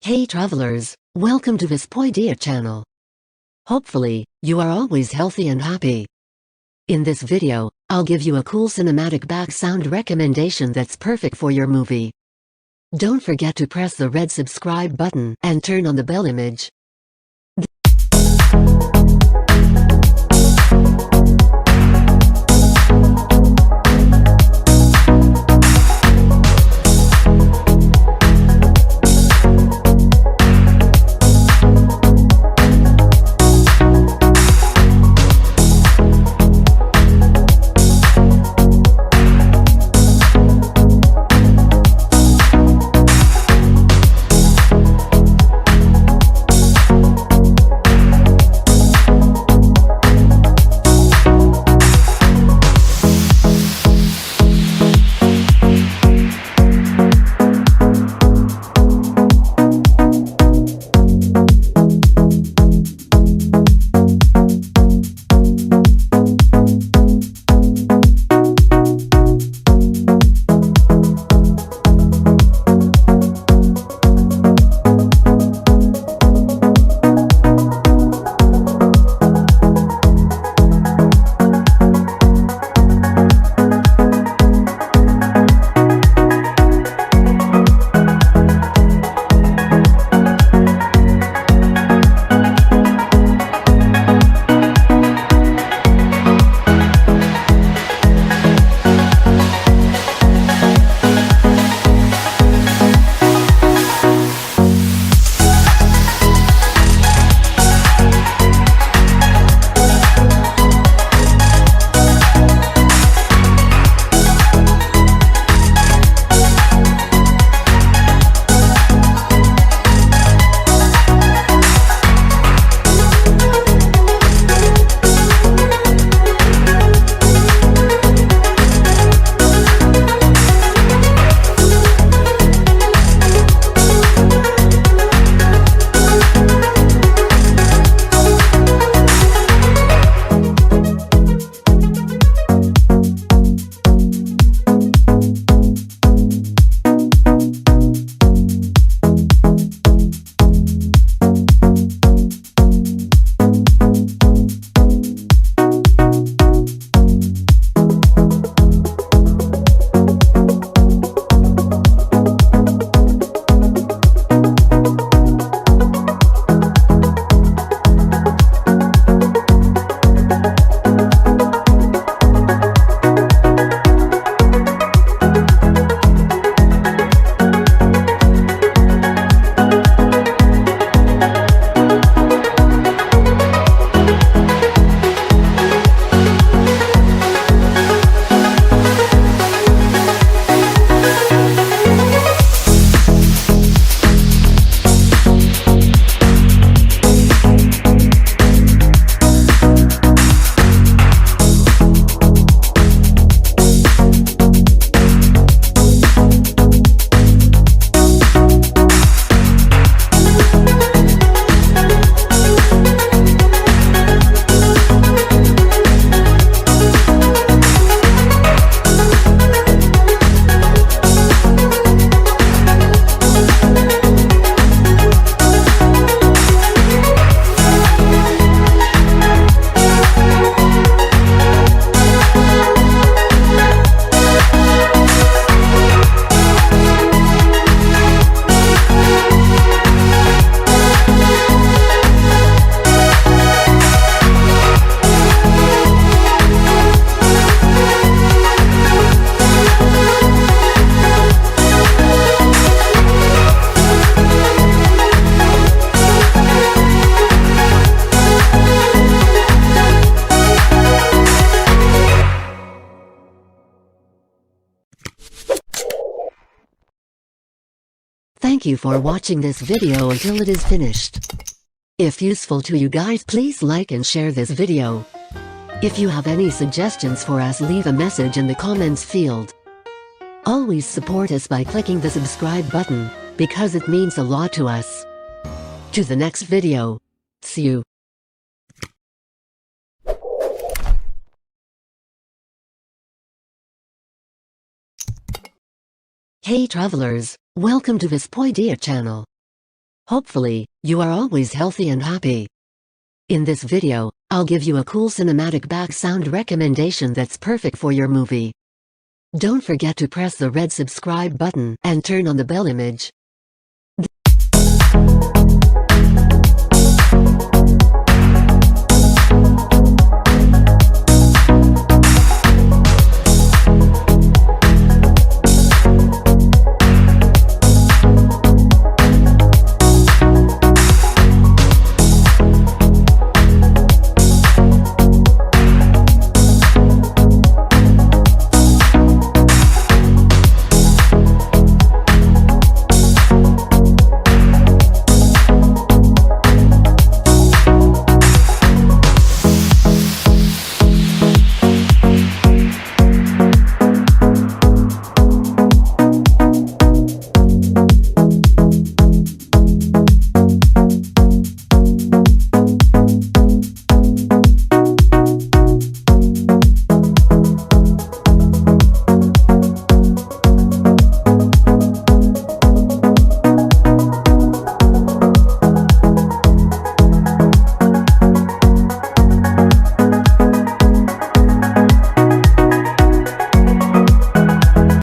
Hey travelers, welcome to this Skibidi channel. Hopefully, you are always healthy and happy. In this video, I'll give you a cool cinematic back sound recommendation that's perfect for your movie. Don't forget to press the red subscribe button and turn on the bell image. Thank you for watching this video until it is finished. If useful to you guys, please like and share this video. If you have any suggestions for us, leave a message in the comments field. Always support us by clicking the subscribe button, because it means a lot to us. To the next video. See you. Hey travelers, welcome to this Skibidi channel. Hopefully, you are always healthy and happy. In this video, I'll give you a cool cinematic back sound recommendation that's perfect for your movie. Don't forget to press the red subscribe button and turn on the bell image